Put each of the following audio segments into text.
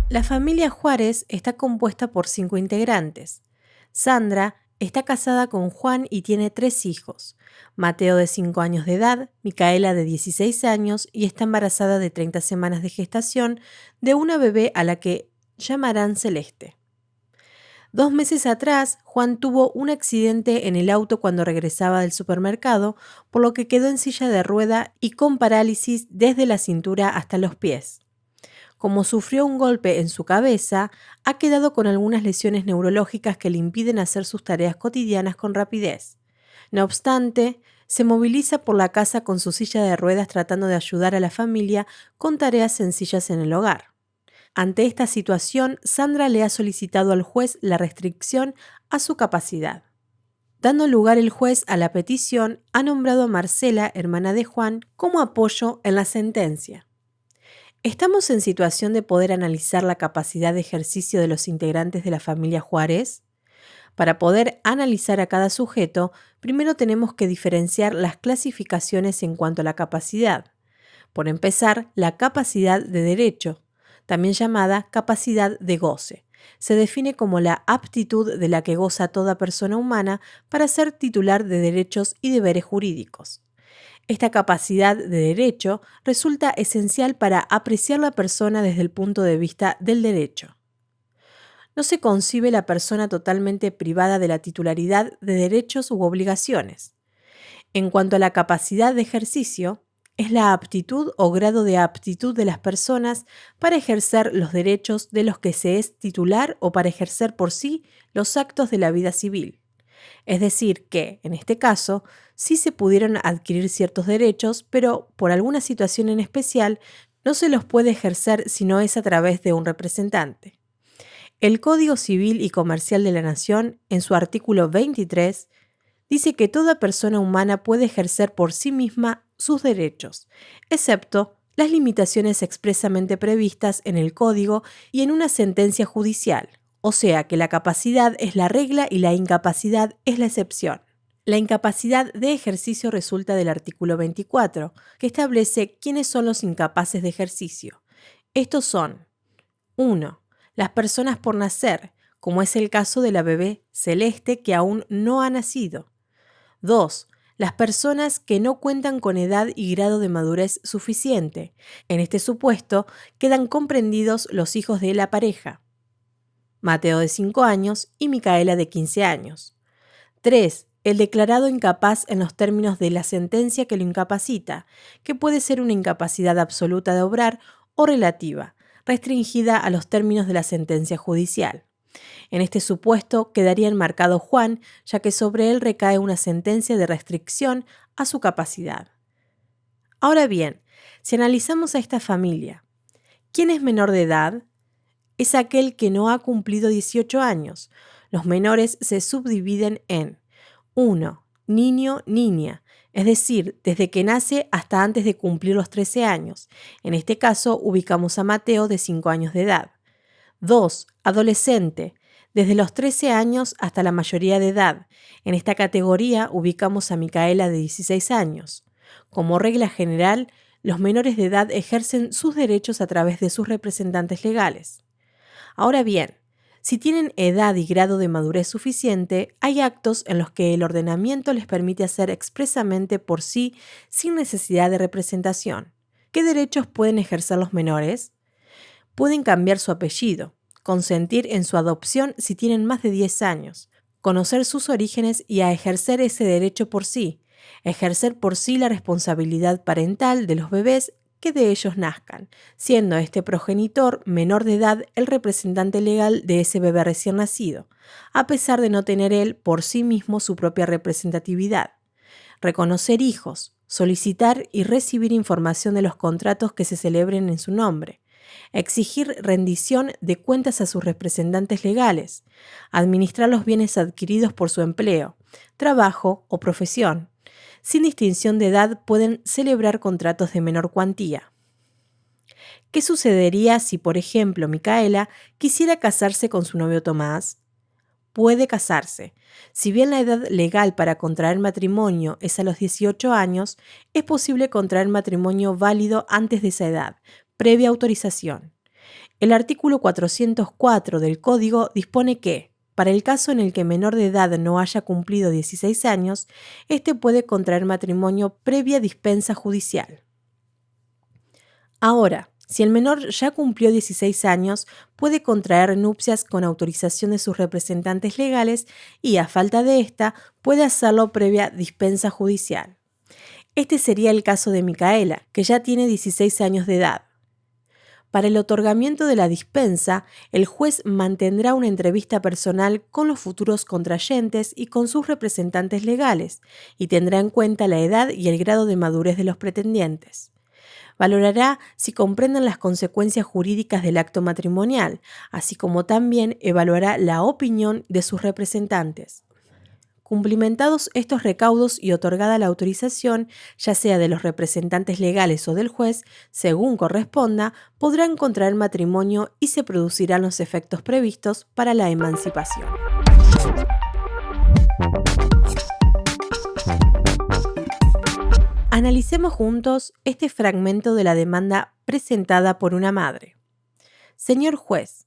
La familia Juárez está compuesta por 5 integrantes. Sandra está casada con Juan y tiene 3 hijos. Mateo de 5 años de edad, Micaela de 16 años y está embarazada de 30 semanas de gestación de una bebé a la que llamarán Celeste. 2 meses atrás, Juan tuvo un accidente en el auto cuando regresaba del supermercado, por lo que quedó en silla de rueda y con parálisis desde la cintura hasta los pies. Como sufrió un golpe en su cabeza, ha quedado con algunas lesiones neurológicas que le impiden hacer sus tareas cotidianas con rapidez. No obstante, se moviliza por la casa con su silla de ruedas tratando de ayudar a la familia con tareas sencillas en el hogar. Ante esta situación, Sandra le ha solicitado al juez la restricción a su capacidad. Dando lugar el juez a la petición, ha nombrado a Marcela, hermana de Juan, como apoyo en la sentencia. ¿Estamos en situación de poder analizar la capacidad de ejercicio de los integrantes de la familia Juárez? Para poder analizar a cada sujeto, primero tenemos que diferenciar las clasificaciones en cuanto a la capacidad. Por empezar, la capacidad de derecho, también llamada capacidad de goce. Se define como la aptitud de la que goza toda persona humana para ser titular de derechos y deberes jurídicos. Esta capacidad de derecho resulta esencial para apreciar la persona desde el punto de vista del derecho. No se concibe la persona totalmente privada de la titularidad de derechos u obligaciones. En cuanto a la capacidad de ejercicio, es la aptitud o grado de aptitud de las personas para ejercer los derechos de los que se es titular o para ejercer por sí los actos de la vida civil. Es decir, que, en este caso, sí se pudieron adquirir ciertos derechos, pero por alguna situación en especial no se los puede ejercer si no es a través de un representante. El Código Civil y Comercial de la Nación, en su artículo 23, dice que toda persona humana puede ejercer por sí misma sus derechos, excepto las limitaciones expresamente previstas en el Código y en una sentencia judicial. O sea que la capacidad es la regla y la incapacidad es la excepción. La incapacidad de ejercicio resulta del artículo 24, que establece quiénes son los incapaces de ejercicio. Estos son: 1. Las personas por nacer, como es el caso de la bebé Celeste que aún no ha nacido. 2. Las personas que no cuentan con edad y grado de madurez suficiente. En este supuesto quedan comprendidos los hijos de la pareja. Mateo de 5 años y Micaela de 15 años. 3. El declarado incapaz en los términos de la sentencia que lo incapacita, que puede ser una incapacidad absoluta de obrar o relativa, restringida a los términos de la sentencia judicial. En este supuesto quedaría enmarcado Juan, ya que sobre él recae una sentencia de restricción a su capacidad. Ahora bien, si analizamos a esta familia, ¿quién es menor de edad? Es aquel que no ha cumplido 18 años. Los menores se subdividen en 1. Niño, niña, es decir, desde que nace hasta antes de cumplir los 13 años. En este caso, ubicamos a Mateo de 5 años de edad. 2. Adolescente, desde los 13 años hasta la mayoría de edad. En esta categoría ubicamos a Micaela de 16 años. Como regla general, los menores de edad ejercen sus derechos a través de sus representantes legales. Ahora bien, si tienen edad y grado de madurez suficiente, hay actos en los que el ordenamiento les permite hacer expresamente por sí sin necesidad de representación. ¿Qué derechos pueden ejercer los menores? Pueden cambiar su apellido, consentir en su adopción si tienen más de 10 años, conocer sus orígenes y a ejercer ese derecho por sí, ejercer por sí la responsabilidad parental de los bebés que de ellos nazcan, siendo este progenitor menor de edad el representante legal de ese bebé recién nacido, a pesar de no tener él por sí mismo su propia representatividad. Reconocer hijos, solicitar y recibir información de los contratos que se celebren en su nombre, exigir rendición de cuentas a sus representantes legales, administrar los bienes adquiridos por su empleo, trabajo o profesión. Sin distinción de edad pueden celebrar contratos de menor cuantía. ¿Qué sucedería si, por ejemplo, Micaela quisiera casarse con su novio Tomás? puede casarse. Si bien la edad legal para contraer matrimonio es a los 18 años, es posible contraer matrimonio válido antes de esa edad, previa autorización. El artículo 404 del Código dispone que, para el caso en el que menor de edad no haya cumplido 16 años, éste puede contraer matrimonio previa dispensa judicial. Ahora, si el menor ya cumplió 16 años, puede contraer nupcias con autorización de sus representantes legales y, a falta de esta, puede hacerlo previa dispensa judicial. Este sería el caso de Micaela, que ya tiene 16 años de edad. Para el otorgamiento de la dispensa, el juez mantendrá una entrevista personal con los futuros contrayentes y con sus representantes legales, y tendrá en cuenta la edad y el grado de madurez de los pretendientes. Valorará si comprenden las consecuencias jurídicas del acto matrimonial, así como también evaluará la opinión de sus representantes. Cumplimentados estos recaudos y otorgada la autorización, ya sea de los representantes legales o del juez, según corresponda, podrán contraer matrimonio y se producirán los efectos previstos para la emancipación. Analicemos juntos este fragmento de la demanda presentada por una madre. Señor juez,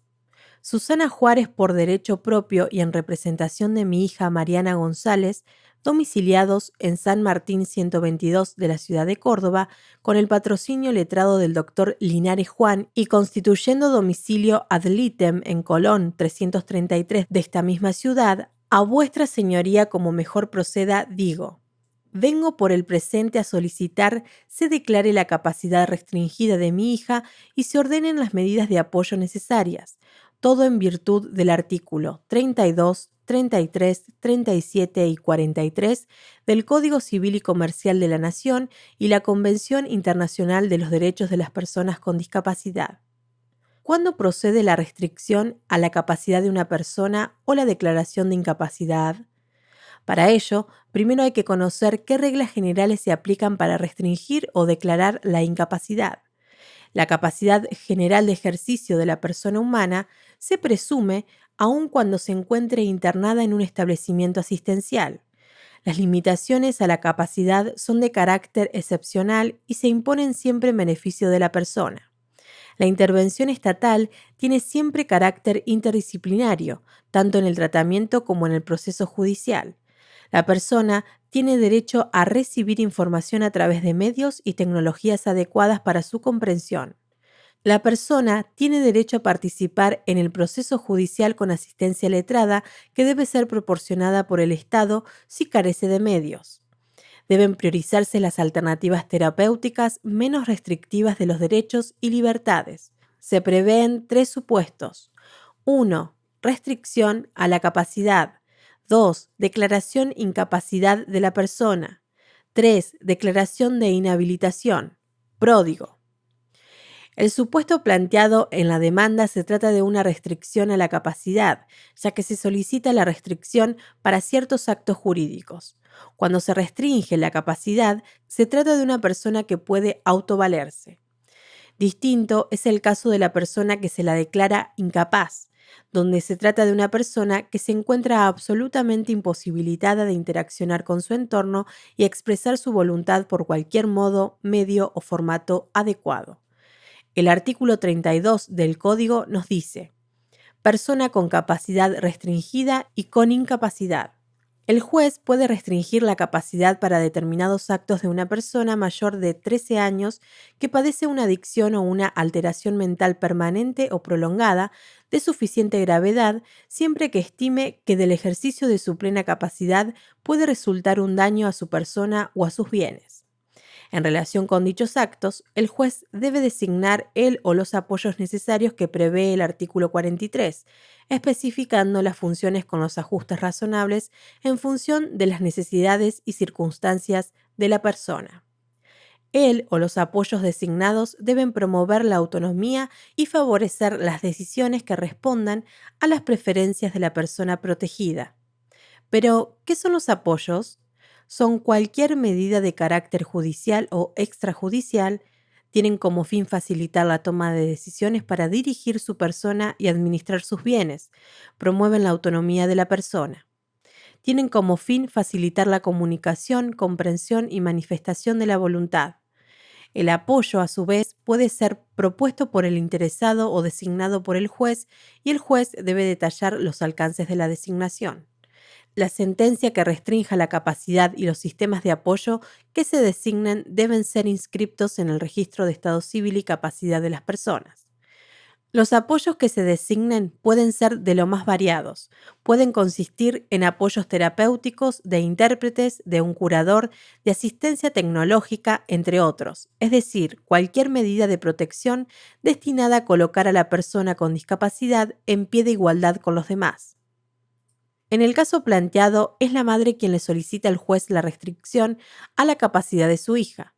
Susana Juárez, por derecho propio y en representación de mi hija Mariana González, domiciliados en San Martín 122 de la ciudad de Córdoba, con el patrocinio letrado del doctor Linares Juan y constituyendo domicilio ad litem en Colón 333 de esta misma ciudad, a vuestra señoría como mejor proceda digo. Vengo por el presente a solicitar se declare la capacidad restringida de mi hija y se ordenen las medidas de apoyo necesarias, todo en virtud del artículo 32, 33, 37 y 43 del Código Civil y Comercial de la Nación y la Convención Internacional de los Derechos de las Personas con Discapacidad. ¿Cuándo procede la restricción a la capacidad de una persona o la declaración de incapacidad? Para ello, primero hay que conocer qué reglas generales se aplican para restringir o declarar la incapacidad. La capacidad general de ejercicio de la persona humana se presume aun cuando se encuentre internada en un establecimiento asistencial. Las limitaciones a la capacidad son de carácter excepcional y se imponen siempre en beneficio de la persona. La intervención estatal tiene siempre carácter interdisciplinario, tanto en el tratamiento como en el proceso judicial. La persona tiene derecho a recibir información a través de medios y tecnologías adecuadas para su comprensión. La persona tiene derecho a participar en el proceso judicial con asistencia letrada que debe ser proporcionada por el Estado si carece de medios. Deben priorizarse las alternativas terapéuticas menos restrictivas de los derechos y libertades. Se prevén 3 supuestos. 1. Restricción a la capacidad. 2. Declaración incapacidad de la persona. 3. Declaración de inhabilitación. Pródigo. El supuesto planteado en la demanda se trata de una restricción a la capacidad, ya que se solicita la restricción para ciertos actos jurídicos. Cuando se restringe la capacidad, se trata de una persona que puede autovalerse. Distinto es el caso de la persona que se la declara incapaz, donde se trata de una persona que se encuentra absolutamente imposibilitada de interaccionar con su entorno y expresar su voluntad por cualquier modo, medio o formato adecuado. El artículo 32 del Código nos dice: persona con capacidad restringida y con incapacidad. El juez puede restringir la capacidad para determinados actos de una persona mayor de 13 años que padece una adicción o una alteración mental permanente o prolongada de suficiente gravedad, siempre que estime que del ejercicio de su plena capacidad puede resultar un daño a su persona o a sus bienes. En relación con dichos actos, el juez debe designar el o los apoyos necesarios que prevé el artículo 43, especificando las funciones con los ajustes razonables en función de las necesidades y circunstancias de la persona. El o los apoyos designados deben promover la autonomía y favorecer las decisiones que respondan a las preferencias de la persona protegida. Pero, ¿qué son los apoyos? Son cualquier medida de carácter judicial o extrajudicial Tienen como fin facilitar la toma de decisiones para dirigir su persona y administrar sus bienes. Promueven la autonomía de la persona. Tienen como fin facilitar la comunicación, comprensión y manifestación de la voluntad. El apoyo, a su vez, puede ser propuesto por el interesado o designado por el juez, y el juez debe detallar los alcances de la designación. La sentencia que restrinja la capacidad y los sistemas de apoyo que se designen deben ser inscriptos en el registro de estado civil y capacidad de las personas. Los apoyos que se designen pueden ser de lo más variados. Pueden consistir en apoyos terapéuticos, de intérpretes, de un curador, de asistencia tecnológica, entre otros. Es decir, cualquier medida de protección destinada a colocar a la persona con discapacidad en pie de igualdad con los demás. En el caso planteado, es la madre quien le solicita al juez la restricción a la capacidad de su hija.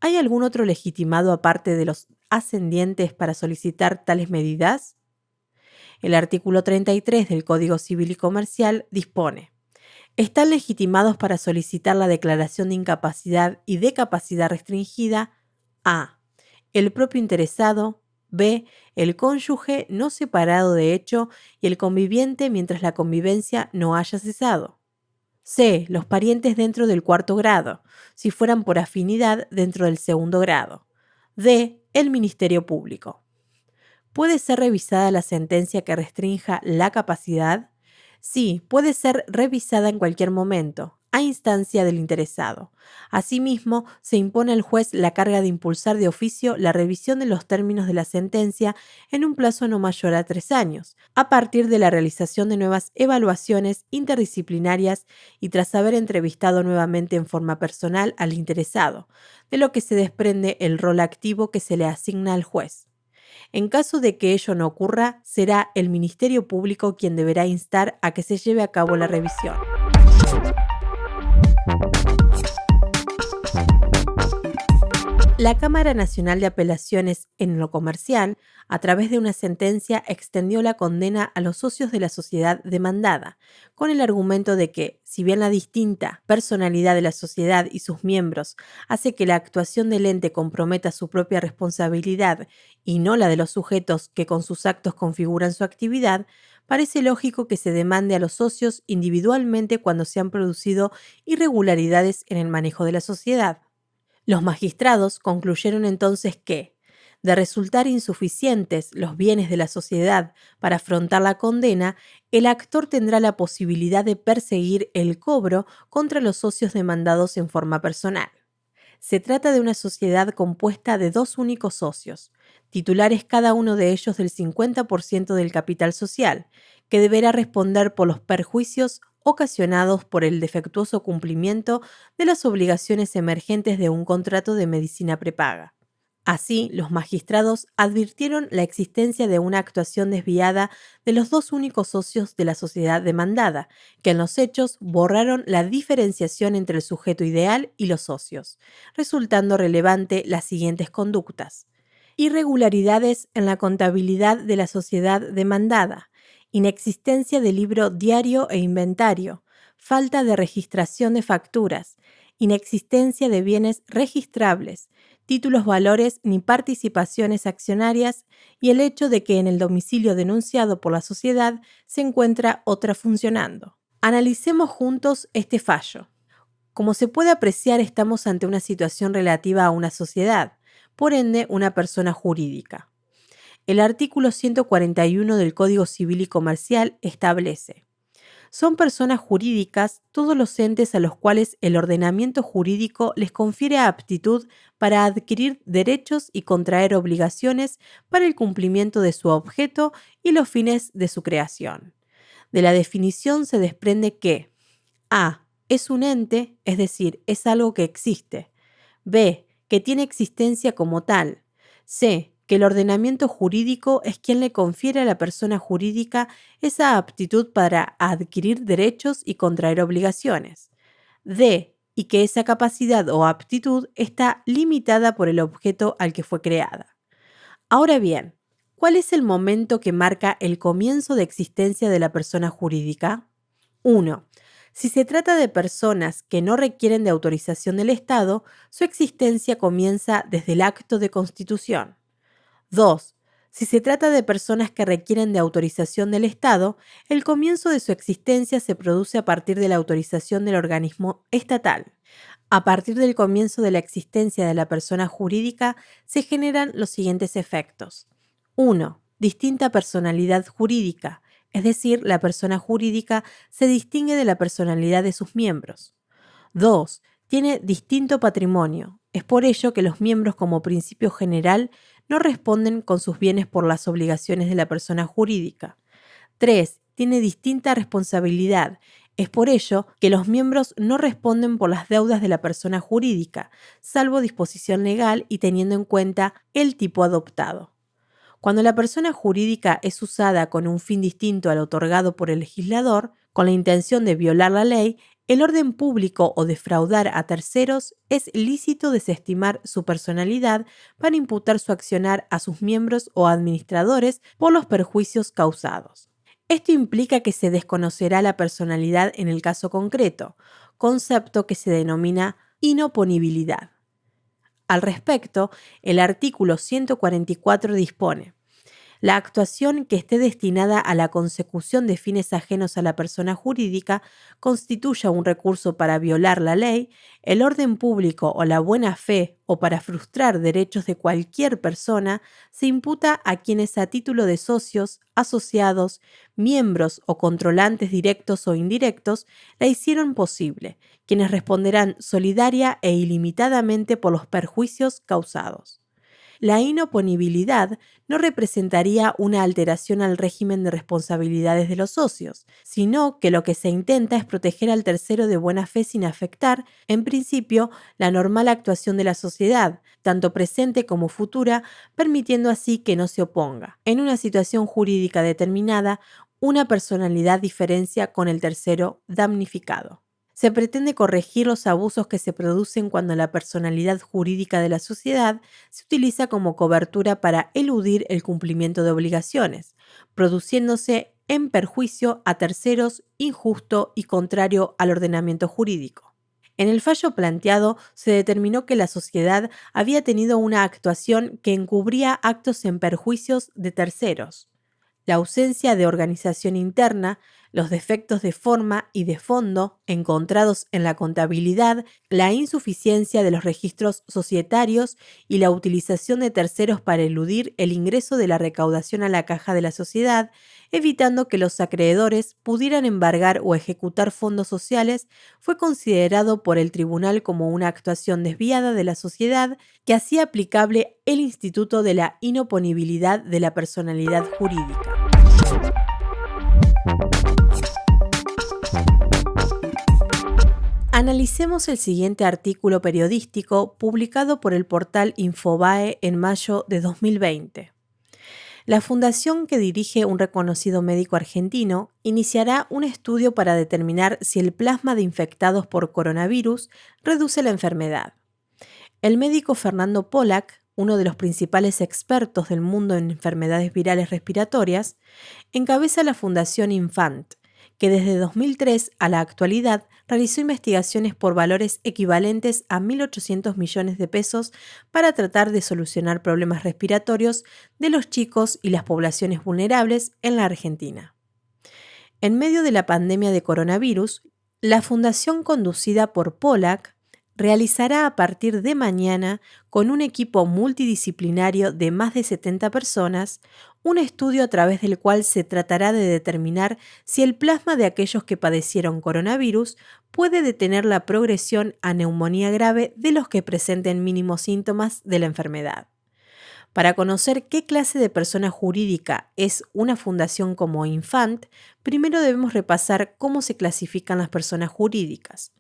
¿Hay algún otro legitimado aparte de los ascendientes para solicitar tales medidas? El artículo 33 del Código Civil y Comercial dispone: están legitimados para solicitar la declaración de incapacidad y de capacidad restringida a. el propio interesado, b. el cónyuge no separado de hecho y el conviviente mientras la convivencia no haya cesado; c. los parientes dentro del cuarto grado, si fueran por afinidad dentro del segundo grado; d. el Ministerio Público. ¿Puede ser revisada la sentencia que restrinja la capacidad? Sí, puede ser revisada en cualquier momento, a instancia del interesado. Asimismo, se impone al juez la carga de impulsar de oficio la revisión de los términos de la sentencia en un plazo no mayor a 3 años, a partir de la realización de nuevas evaluaciones interdisciplinarias y tras haber entrevistado nuevamente en forma personal al interesado, de lo que se desprende el rol activo que se le asigna al juez. En caso de que ello no ocurra, será el Ministerio Público quien deberá instar a que se lleve a cabo la revisión. La Cámara Nacional de Apelaciones en lo Comercial, a través de una sentencia, extendió la condena a los socios de la sociedad demandada, con el argumento de que, si bien la distinta personalidad de la sociedad y sus miembros hace que la actuación del ente comprometa su propia responsabilidad y no la de los sujetos que con sus actos configuran su actividad, parece lógico que se demande a los socios individualmente cuando se han producido irregularidades en el manejo de la sociedad. Los magistrados concluyeron entonces que, de resultar insuficientes los bienes de la sociedad para afrontar la condena, el actor tendrá la posibilidad de perseguir el cobro contra los socios demandados en forma personal. Se trata de una sociedad compuesta de 2 únicos socios, titulares cada uno de ellos del 50% del capital social, que deberá responder por los perjuicios ocasionados por el defectuoso cumplimiento de las obligaciones emergentes de un contrato de medicina prepaga. Así, los magistrados advirtieron la existencia de una actuación desviada de los 2 únicos socios de la sociedad demandada, que en los hechos borraron la diferenciación entre el sujeto ideal y los socios, resultando relevante las siguientes conductas: irregularidades en la contabilidad de la sociedad demandada, inexistencia de libro diario e inventario, falta de registración de facturas, inexistencia de bienes registrables, títulos valores ni participaciones accionarias, y el hecho de que en el domicilio denunciado por la sociedad se encuentra otra funcionando. Analicemos juntos este fallo. Como se puede apreciar, estamos ante una situación relativa a una sociedad, por ende, una persona jurídica. El artículo 141 del Código Civil y Comercial establece: son personas jurídicas todos los entes a los cuales el ordenamiento jurídico les confiere aptitud para adquirir derechos y contraer obligaciones para el cumplimiento de su objeto y los fines de su creación. De la definición se desprende que a. es un ente, es decir, es algo que existe; b. que tiene existencia como tal; c. que el ordenamiento jurídico es quien le confiere a la persona jurídica esa aptitud para adquirir derechos y contraer obligaciones; d. y que esa capacidad o aptitud está limitada por el objeto al que fue creada. Ahora bien, ¿cuál es el momento que marca el comienzo de existencia de la persona jurídica? 1. Si se trata de personas que no requieren de autorización del Estado, su existencia comienza desde el acto de constitución. 2. Si se trata de personas que requieren de autorización del Estado, el comienzo de su existencia se produce a partir de la autorización del organismo estatal. A partir del comienzo de la existencia de la persona jurídica, se generan los siguientes efectos. 1. Distinta personalidad jurídica, es decir, la persona jurídica se distingue de la personalidad de sus miembros. 2. Tiene distinto patrimonio. Es por ello que los miembros, como principio general, no responden con sus bienes por las obligaciones de la persona jurídica. 3. Tiene distinta responsabilidad. Es por ello que los miembros no responden por las deudas de la persona jurídica, salvo disposición legal y teniendo en cuenta el tipo adoptado. Cuando la persona jurídica es usada con un fin distinto al otorgado por el legislador, con la intención de violar la ley, el orden público o defraudar a terceros, es lícito desestimar su personalidad para imputar su accionar a sus miembros o administradores por los perjuicios causados. Esto implica que se desconocerá la personalidad en el caso concreto, concepto que se denomina inoponibilidad. Al respecto, el artículo 144 dispone: la actuación que esté destinada a la consecución de fines ajenos a la persona jurídica constituya un recurso para violar la ley, el orden público o la buena fe o para frustrar derechos de cualquier persona, se imputa a quienes a título de socios, asociados, miembros o controlantes directos o indirectos la hicieron posible, quienes responderán solidaria e ilimitadamente por los perjuicios causados. La inoponibilidad no representaría una alteración al régimen de responsabilidades de los socios, sino que lo que se intenta es proteger al tercero de buena fe sin afectar, en principio, la normal actuación de la sociedad, tanto presente como futura, permitiendo así que no se oponga, en una situación jurídica determinada, una personalidad diferencia con el tercero damnificado. Se pretende corregir los abusos que se producen cuando la personalidad jurídica de la sociedad se utiliza como cobertura para eludir el cumplimiento de obligaciones, produciéndose en perjuicio a terceros injusto y contrario al ordenamiento jurídico. En el fallo planteado se determinó que la sociedad había tenido una actuación que encubría actos en perjuicios de terceros. La ausencia de organización interna, los defectos de forma y de fondo encontrados en la contabilidad, la insuficiencia de los registros societarios y la utilización de terceros para eludir el ingreso de la recaudación a la caja de la sociedad, evitando que los acreedores pudieran embargar o ejecutar fondos sociales, fue considerado por el tribunal como una actuación desviada de la sociedad que hacía aplicable el instituto de la inoponibilidad de la personalidad jurídica. Analicemos el siguiente artículo periodístico publicado por el portal Infobae en mayo de 2020. La fundación que dirige un reconocido médico argentino iniciará un estudio para determinar si el plasma de infectados por coronavirus reduce la enfermedad. El médico Fernando Pollack, uno de los principales expertos del mundo en enfermedades virales respiratorias, encabeza la Fundación Infant, que desde 2003 a la actualidad realizó investigaciones por valores equivalentes a 1.800 millones de pesos para tratar de solucionar problemas respiratorios de los chicos y las poblaciones vulnerables en la Argentina. En medio de la pandemia de coronavirus, la fundación conducida por Pollack realizará a partir de mañana, con un equipo multidisciplinario de más de 70 personas, un estudio a través del cual se tratará de determinar si el plasma de aquellos que padecieron coronavirus puede detener la progresión a neumonía grave de los que presenten mínimos síntomas de la enfermedad. Para conocer qué clase de persona jurídica es una fundación como Infant, primero debemos repasar cómo se clasifican las personas jurídicas.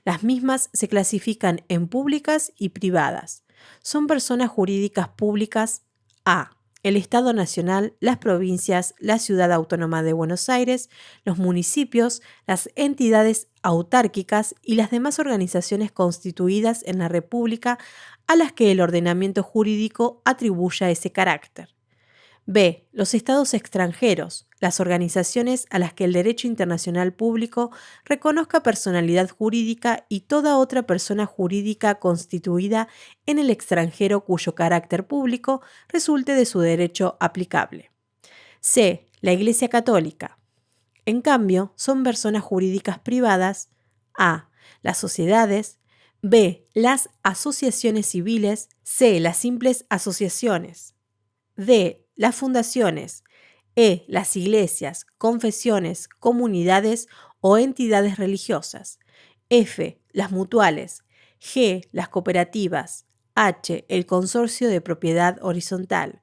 Las mismas se clasifican en públicas y privadas. Son personas jurídicas públicas a. El Estado Nacional, las provincias, la Ciudad Autónoma de Buenos Aires, los municipios, las entidades autárquicas y las demás organizaciones constituidas en la República a las que el ordenamiento jurídico atribuya ese carácter. B. Los estados extranjeros, las organizaciones a las que el derecho internacional público reconozca personalidad jurídica y toda otra persona jurídica constituida en el extranjero cuyo carácter público resulte de su derecho aplicable. C. La Iglesia Católica. En cambio, son personas jurídicas privadas: A. Las sociedades. B. Las asociaciones civiles. C. Las simples asociaciones. D. Las fundaciones. E. Las iglesias, confesiones, comunidades o entidades religiosas. F. Las mutuales. G. Las cooperativas. H. El consorcio de propiedad horizontal.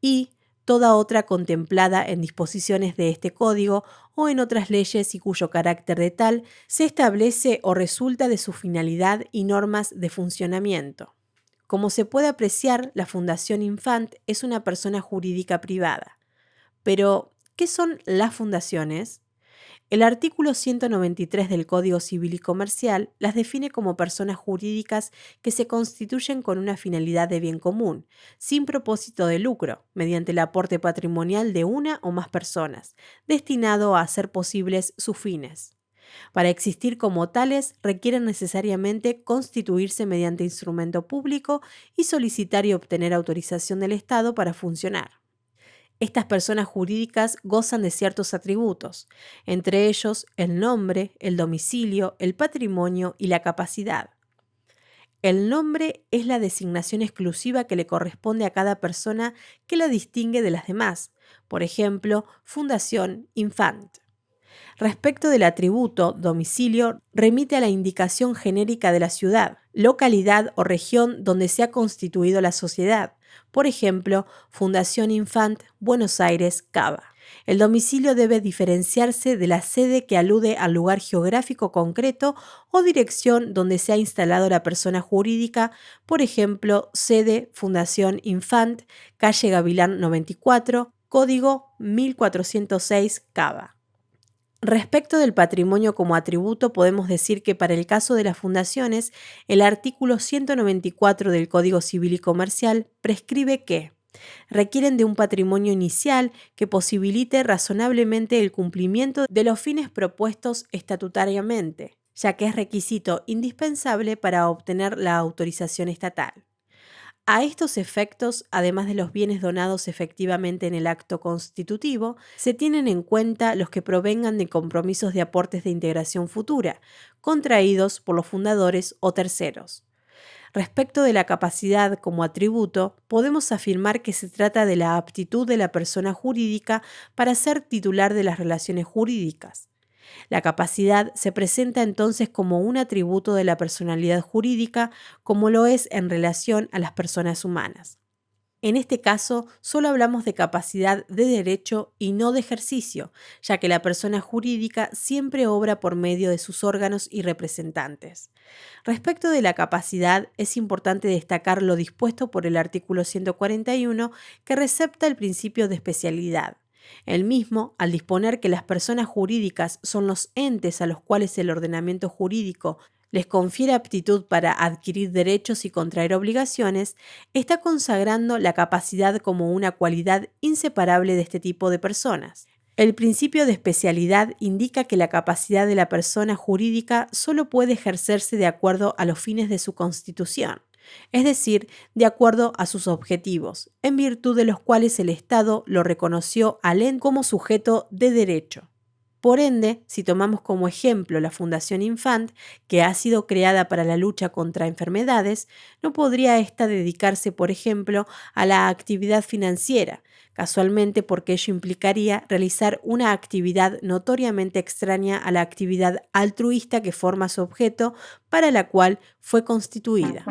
I. Toda otra contemplada en disposiciones de este código o en otras leyes y cuyo carácter de tal se establece o resulta de su finalidad y normas de funcionamiento. Como se puede apreciar, la Fundación Infant es una persona jurídica privada. Pero, ¿qué son las fundaciones? El artículo 193 del Código Civil y Comercial las define como personas jurídicas que se constituyen con una finalidad de bien común, sin propósito de lucro, mediante el aporte patrimonial de una o más personas, destinado a hacer posibles sus fines. Para existir como tales, requieren necesariamente constituirse mediante instrumento público y solicitar y obtener autorización del Estado para funcionar. Estas personas jurídicas gozan de ciertos atributos, entre ellos el nombre, el domicilio, el patrimonio y la capacidad. El nombre es la designación exclusiva que le corresponde a cada persona que la distingue de las demás, por ejemplo, Fundación Infant. Respecto del atributo domicilio, remite a la indicación genérica de la ciudad, localidad o región donde se ha constituido la sociedad, por ejemplo, Fundación Infant, Buenos Aires, Cava. El domicilio debe diferenciarse de la sede que alude al lugar geográfico concreto o dirección donde se ha instalado la persona jurídica, por ejemplo, sede Fundación Infant, calle Gavilán 94, código 1406, Cava. Respecto del patrimonio como atributo, podemos decir que para el caso de las fundaciones, el artículo 194 del Código Civil y Comercial prescribe que requieren de un patrimonio inicial que posibilite razonablemente el cumplimiento de los fines propuestos estatutariamente, ya que es requisito indispensable para obtener la autorización estatal. A estos efectos, además de los bienes donados efectivamente en el acto constitutivo, se tienen en cuenta los que provengan de compromisos de aportes de integración futura, contraídos por los fundadores o terceros. Respecto de la capacidad como atributo, podemos afirmar que se trata de la aptitud de la persona jurídica para ser titular de las relaciones jurídicas. La capacidad se presenta entonces como un atributo de la personalidad jurídica, como lo es en relación a las personas humanas. En este caso, solo hablamos de capacidad de derecho y no de ejercicio, ya que la persona jurídica siempre obra por medio de sus órganos y representantes. Respecto de la capacidad, es importante destacar lo dispuesto por el artículo 141, que recepta el principio de especialidad. El mismo, al disponer que las personas jurídicas son los entes a los cuales el ordenamiento jurídico les confiere aptitud para adquirir derechos y contraer obligaciones, está consagrando la capacidad como una cualidad inseparable de este tipo de personas. El principio de especialidad indica que la capacidad de la persona jurídica solo puede ejercerse de acuerdo a los fines de su constitución, es decir, de acuerdo a sus objetivos, en virtud de los cuales el Estado lo reconoció al ente como sujeto de derecho. Por ende, si tomamos como ejemplo la Fundación Infant, que ha sido creada para la lucha contra enfermedades, no podría ésta dedicarse, por ejemplo, a la actividad financiera, casualmente porque ello implicaría realizar una actividad notoriamente extraña a la actividad altruista que forma su objeto, para la cual fue constituida.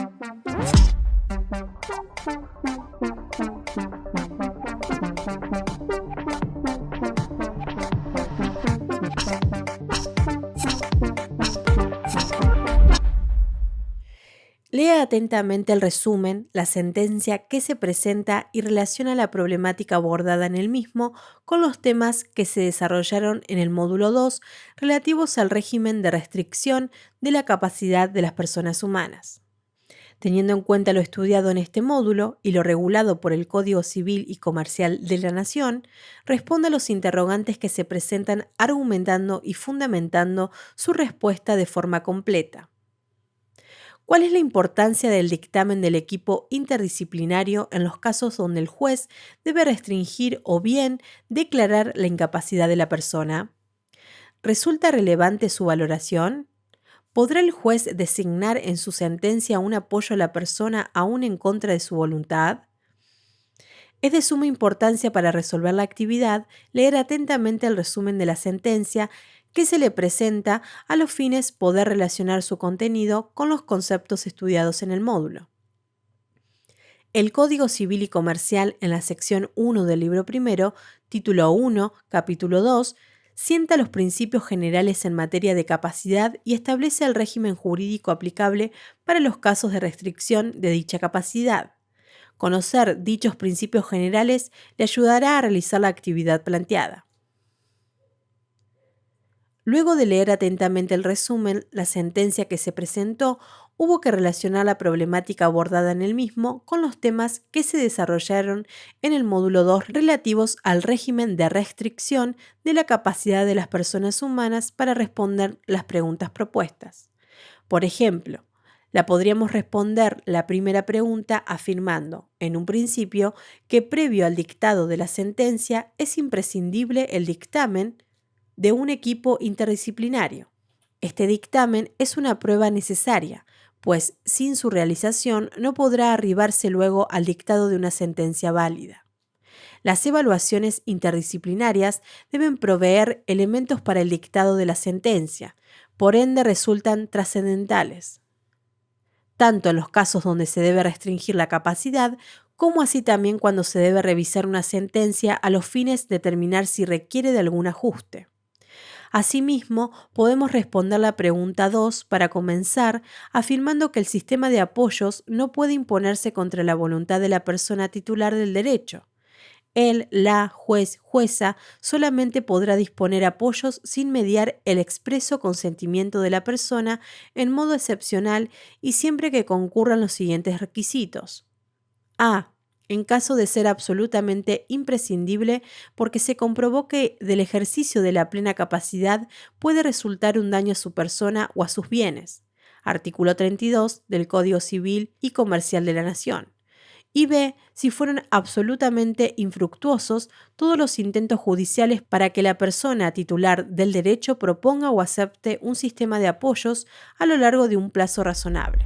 Lea atentamente el resumen, la sentencia que se presenta y relaciona la problemática abordada en el mismo con los temas que se desarrollaron en el módulo 2 relativos al régimen de restricción de la capacidad de las personas humanas. Teniendo en cuenta lo estudiado en este módulo y lo regulado por el Código Civil y Comercial de la Nación, responda a los interrogantes que se presentan argumentando y fundamentando su respuesta de forma completa. ¿Cuál es la importancia del dictamen del equipo interdisciplinario en los casos donde el juez debe restringir o bien declarar la incapacidad de la persona? ¿Resulta relevante su valoración? ¿Podrá el juez designar en su sentencia un apoyo a la persona aún en contra de su voluntad? Es de suma importancia para resolver la actividad leer atentamente el resumen de la sentencia que se le presenta a los fines poder relacionar su contenido con los conceptos estudiados en el módulo. El Código Civil y Comercial en la sección 1 del libro primero, título 1, capítulo 2, sienta los principios generales en materia de capacidad y establece el régimen jurídico aplicable para los casos de restricción de dicha capacidad. Conocer dichos principios generales le ayudará a realizar la actividad planteada. Luego de leer atentamente el resumen, la sentencia que se presentó, hubo que relacionar la problemática abordada en el mismo con los temas que se desarrollaron en el módulo 2 relativos al régimen de restricción de la capacidad de las personas humanas para responder las preguntas propuestas. Por ejemplo, podríamos responder la primera pregunta afirmando, en un principio, que previo al dictado de la sentencia es imprescindible el dictamen de un equipo interdisciplinario. Este dictamen es una prueba necesaria, pues sin su realización no podrá arribarse luego al dictado de una sentencia válida. Las evaluaciones interdisciplinarias deben proveer elementos para el dictado de la sentencia, por ende resultan trascendentales, tanto en los casos donde se debe restringir la capacidad, como así también cuando se debe revisar una sentencia a los fines de determinar si requiere de algún ajuste. Asimismo, podemos responder la pregunta 2 para comenzar afirmando que el sistema de apoyos no puede imponerse contra la voluntad de la persona titular del derecho. El, la, juez, jueza solamente podrá disponer apoyos sin mediar el expreso consentimiento de la persona en modo excepcional y siempre que concurran los siguientes requisitos. A. En caso de ser absolutamente imprescindible porque se comprobó que del ejercicio de la plena capacidad puede resultar un daño a su persona o a sus bienes. Artículo 32 del Código Civil y Comercial de la Nación. Y B, si fueron absolutamente infructuosos todos los intentos judiciales para que la persona titular del derecho proponga o acepte un sistema de apoyos a lo largo de un plazo razonable.